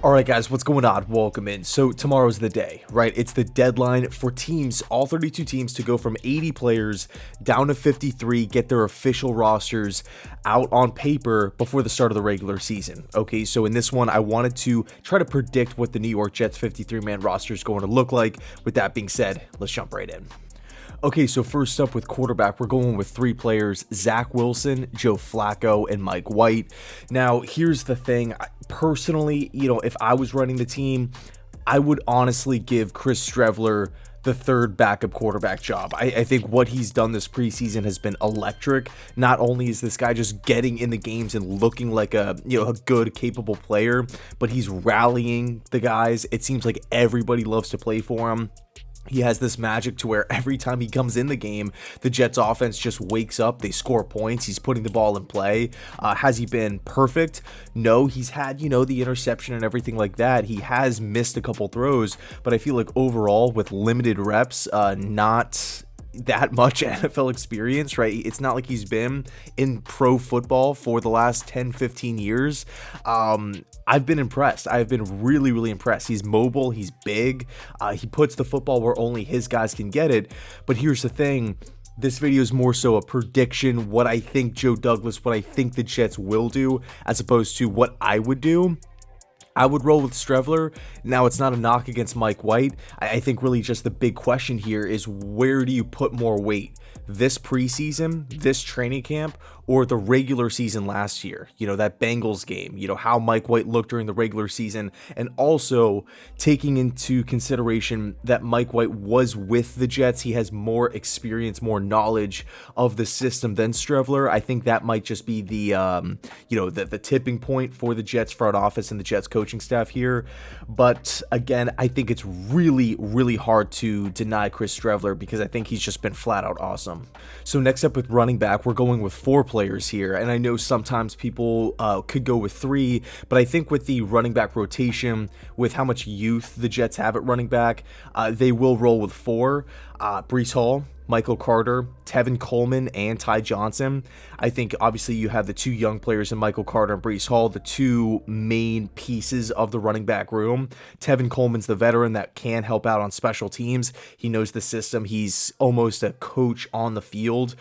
Alright guys, what's going on? Welcome in. So tomorrow's the day, right? It's the deadline for teams, all 32 teams, to go from 80 players down to 53, get their official rosters out on paper before the start of the regular season. Okay, so in this one, I wanted to try to predict what the New York Jets 53-man roster is going to look like. With that being said, let's jump right in. Okay, so first up with quarterback, we're going with three players: Zach Wilson, Joe Flacco, and Mike White. Now, here's the thing. Personally, if I was running the team, I would honestly give Chris Streveler the third backup quarterback job. I think what he's done this preseason has been electric. Not only is this guy just getting in the games and looking like a good, capable player, but he's rallying the guys. It seems like everybody loves to play for him. He has this magic to where every time he comes in the game, the Jets offense just wakes up, they score points, he's putting the ball in play. Has he been perfect? No, he's had, the interception and everything like that. He has missed a couple throws, but I feel like overall with limited reps, not that much NFL experience, right? It's not like he's been in pro football for the last 10-15 years. I've been impressed. I've been really impressed. He's mobile, he's big, he puts the football where only his guys can get it. But here's the thing, this video is more so a prediction, what I think Joe Douglas, what I think the Jets will do, as opposed to what I would do. I would roll with Strevler. Now, it's not a knock against Mike White. I think really just the big question here is, where do you put more weight? This preseason, this training camp, or the regular season last year? That Bengals game, how Mike White looked during the regular season, and also taking into consideration that Mike White was with the Jets. He has more experience, more knowledge of the system than Strevler. I think that might just be the tipping point for the Jets front office and the Jets coaching staff here. But again, I think it's really hard to deny Chris Streveler because I think he's just been flat out awesome. So next up with running back, we're going with four players here, and I know sometimes people could go with three, but I think with the running back rotation, with how much youth the Jets have at running back, they will roll with four. Breece Hall, Michael Carter, Tevin Coleman, and Ty Johnson. I think obviously you have the two young players in Michael Carter and Breece Hall, the two main pieces of the running back room. Tevin Coleman's the veteran that can help out on special teams. He knows the system. He's almost a coach on the field,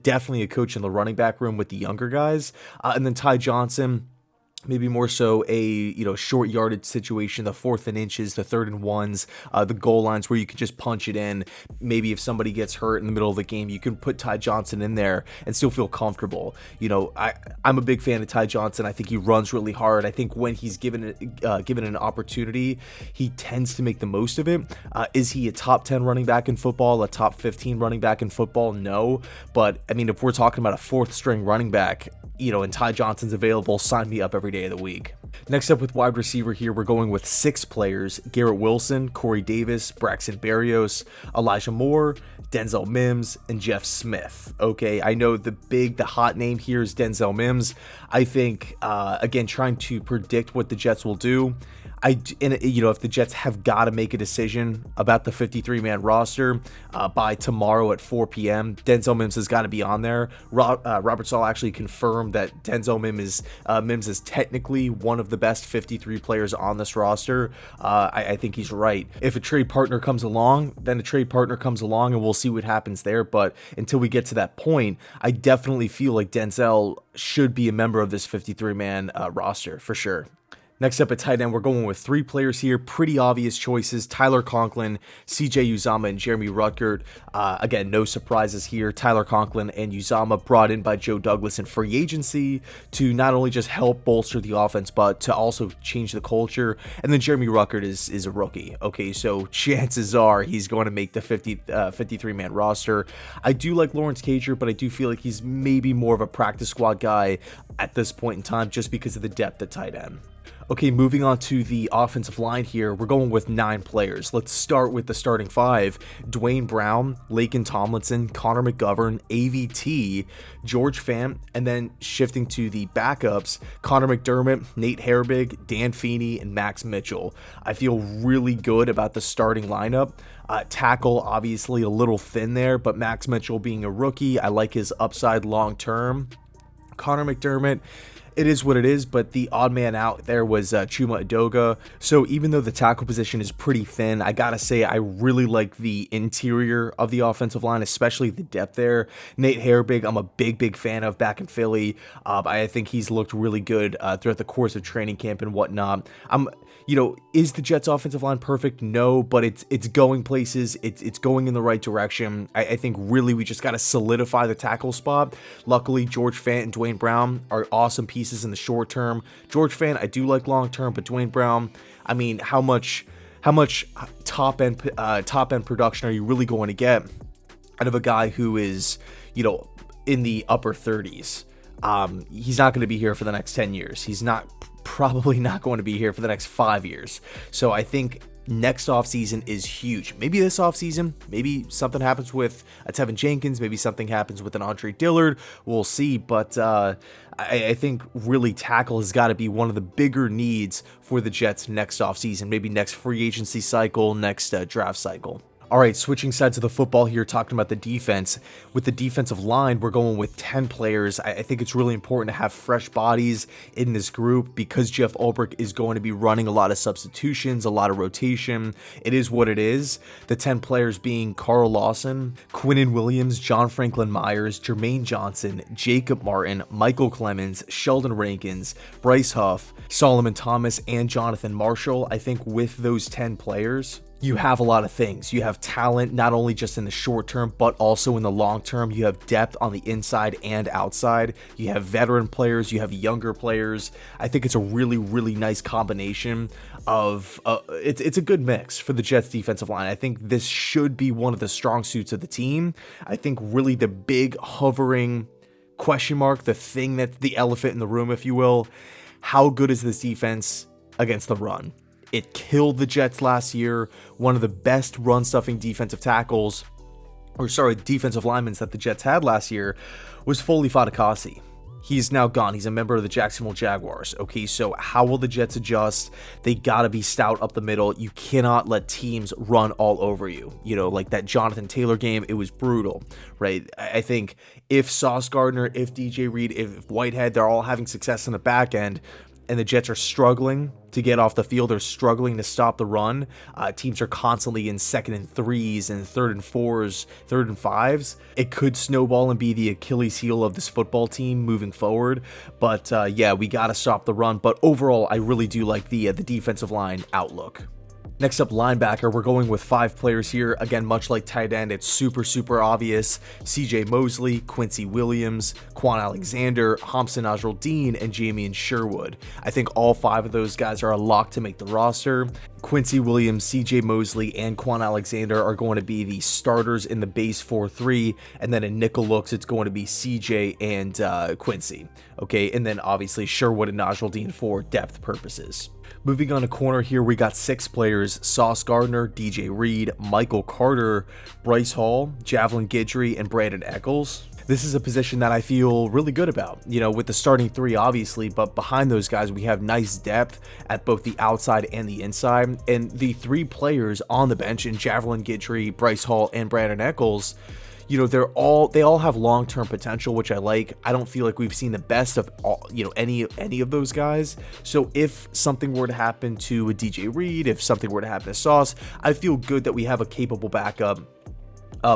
definitely a coach in the running back room with the younger guys. And then Ty Johnson, maybe more so a short yardage situation, the 4th and inches, the 3rd and 1s, the goal lines where you can just punch it in. Maybe if somebody gets hurt in the middle of the game, you can put Ty Johnson in there and still feel comfortable. I'm a big fan of Ty Johnson. I think he runs really hard. I think when he's given an opportunity, he tends to make the most of it. Is he a top 10 running back in football, a top 15 running back in football? No, but I mean, if we're talking about a 4th string running back, and Ty Johnson's available, sign me up every day of the week. Next up with wide receiver here, we're going with 6 players: Garrett Wilson, Corey Davis, Braxton Berrios, Elijah Moore, Denzel Mims, and Jeff Smith. Okay, I know the hot name here is Denzel Mims. I think, again, trying to predict what the Jets will do, if the Jets have got to make a decision about the 53-man roster by tomorrow at 4 p.m., Denzel Mims has got to be on there. Robert Saul actually confirmed that Denzel Mims is technically one of the best 53 players on this roster. I think he's right. If a trade partner comes along, then a trade partner comes along, and we'll see what happens there. But until we get to that point, I definitely feel like Denzel should be a member of this 53-man roster for sure. Next up at tight end, we're going with 3 players here. Pretty obvious choices: Tyler Conklin, CJ Uzomah, and Jeremy Ruckert. Again, no surprises here. Tyler Conklin and Uzomah brought in by Joe Douglas in free agency to not only just help bolster the offense, but to also change the culture. And then Jeremy Ruckert is a rookie. Okay, so chances are he's going to make the 53-man roster. I do like Lawrence Cager, but I do feel like he's maybe more of a practice squad guy at this point in time just because of the depth at tight end. Okay, moving on to the offensive line here, we're going with 9 players. Let's start with the starting 5: Dwayne Brown, Laken Tomlinson, Connor McGovern, AVT, George Fant, and then shifting to the backups: Connor McDermott, Nate Herbig, Dan Feeney, and Max Mitchell. I feel really good about the starting lineup. Tackle, obviously a little thin there, but Max Mitchell being a rookie, I like his upside long term. Connor McDermott, It is what it is, but the odd man out there was Chuma Edoga. So even though the tackle position is pretty thin, I gotta say I really like the interior of the offensive line, especially the depth there. Nate Herbig, I'm a big fan of back in Philly. I think he's looked really good throughout the course of training camp and whatnot. Is the Jets offensive line perfect? No, but it's going places. It's going in the right direction. I think really we just got to solidify the tackle spot. Luckily, George Fant and Dwayne Brown are awesome pieces in the short term. George Fant, I do like long term, but Dwayne Brown, I mean, how much top end production are you really going to get out of a guy who is, in the upper 30s? He's not going to be here for the next 10 years. He's probably not going to be here for the next 5 years. So I think next offseason is huge. Maybe this offseason, maybe something happens with a Tevin Jenkins, maybe something happens with an Andre Dillard. We'll see. But I think really tackle has got to be one of the bigger needs for the Jets next offseason, maybe next free agency cycle, next draft cycle. All right, switching sides of the football here, talking about the defense. With the defensive line, we're going with 10 players. I think it's really important to have fresh bodies in this group because Jeff Ulbrich is going to be running a lot of substitutions, a lot of rotation. It is what it is. The 10 players being Carl Lawson, Quinnen Williams, John Franklin Myers, Jermaine Johnson, Jacob Martin, Michael Clemens, Sheldon Rankins, Bryce Huff, Solomon Thomas, and Jonathan Marshall. I think with those 10 players, you have a lot of things. You have talent, not only just in the short term, but also in the long term. You have depth on the inside and outside. You have veteran players. You have younger players. I think it's a really nice combination of, it's a good mix for the Jets defensive line. I think this should be one of the strong suits of the team. I think really the big hovering question mark, the thing that's the elephant in the room, if you will, how good is this defense against the run? It killed the Jets last year. One of the best run-stuffing defensive linemen that the Jets had last year was Foley Fatukasi. He's now gone. He's a member of the Jacksonville Jaguars. Okay, so how will the Jets adjust? They got to be stout up the middle. You cannot let teams run all over you. Like that Jonathan Taylor game, it was brutal, right? I think if Sauce Gardner, if DJ Reed, if Whitehead, they're all having success in the back end, and the Jets are struggling to get off the field, they're struggling to stop the run. Teams are constantly in 2nd and 3s and 3rd and 4s, 3rd and 5s. It could snowball and be the Achilles heel of this football team moving forward. But we got to stop the run. But overall, I really do like the defensive line outlook. Next up, linebacker. We're going with 5 players here. Again, much like tight end, it's super obvious. CJ Mosley, Quincy Williams, Quan Alexander, Hamza Nasruddin, and Jamian Sherwood. I think all 5 of those guys are a lock to make the roster. Quincy Williams, CJ Mosley, and Quan Alexander are going to be the starters in the base 4-3, and then in nickel looks, it's going to be CJ and Quincy. Okay, and then obviously Sherwood and Nasruddin for depth purposes. Moving on to corner here, we got 6 players: Sauce Gardner, DJ Reed, Michael Carter, Bryce Hall, Javelin Guidry, and Brandon Eccles. This is a position that I feel really good about, with the starting 3 obviously, but behind those guys we have nice depth at both the outside and the inside, and the 3 players on the bench in Javelin Guidry, Bryce Hall, and Brandon Eccles, they all have long-term potential, which I like. I don't feel like we've seen the best of all, any of those guys. So if something were to happen to a DJ Reed, if something were to happen to Sauce, I feel good that we have a capable backup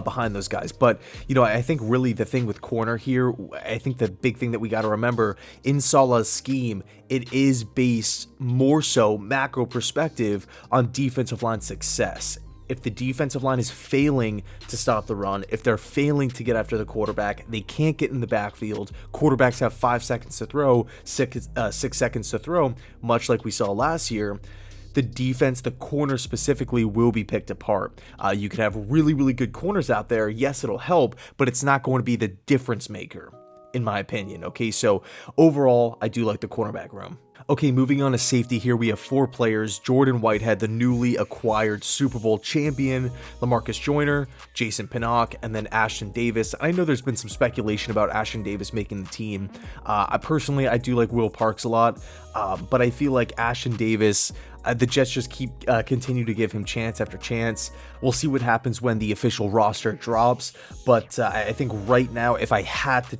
behind those guys. But I think really the thing with corner here, I think the big thing that we got to remember in Salah's scheme, it is based more so macro perspective on defensive line success. If the defensive line is failing to stop the run, if they're failing to get after the quarterback, they can't get in the backfield. Quarterbacks have 5 seconds to throw, 6 seconds to throw, much like we saw last year. The defense, the corner specifically, will be picked apart. You can have really good corners out there. Yes, it'll help, but it's not going to be the difference maker, in my opinion. Okay, so overall, I do like the cornerback room. Okay, moving on to safety here, we have 4 players: Jordan Whitehead, the newly acquired Super Bowl champion, LaMarcus Joyner, Jason Pinnock, and then Ashton Davis. I know there's been some speculation about Ashton Davis making the team. I do like Will Parks a lot, but I feel like Ashton Davis, The Jets just continue to give him chance after chance. We'll see what happens when the official roster drops, but I think right now, if I had to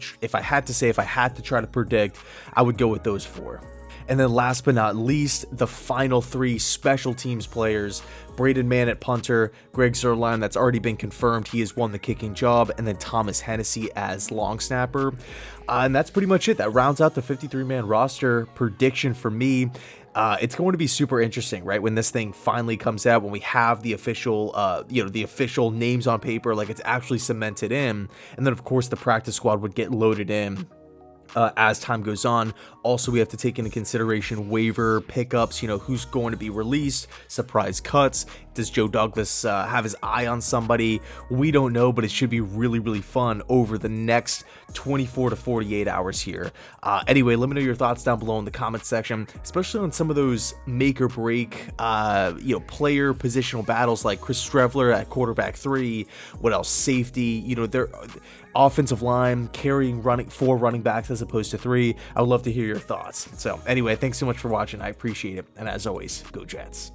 try to predict, I would go with those 4. And then last but not least, the final 3 special teams players. Braden Mann at punter, Greg Zuerlein, that's already been confirmed, he has won the kicking job, and then Thomas Hennessy as long snapper. And that's pretty much it. That rounds out the 53-man roster prediction for me. It's going to be super interesting, right? When this thing finally comes out, when we have the official, the official names on paper, like it's actually cemented in, and then of course the practice squad would get loaded in as time goes on. Also, we have to take into consideration waiver pickups, who's going to be released, surprise cuts. Does Joe Douglas have his eye on somebody? We don't know, but it should be really, really fun over the next 24 to 48 hours here. Anyway, let me know your thoughts down below in the comments section, especially on some of those make or break, player positional battles like Chris Streveler at quarterback 3. What else? Safety. Their offensive line carrying 4 running backs as opposed to 3. I would love to hear your thoughts. So anyway, thanks so much for watching. I appreciate it. And as always, go Jets.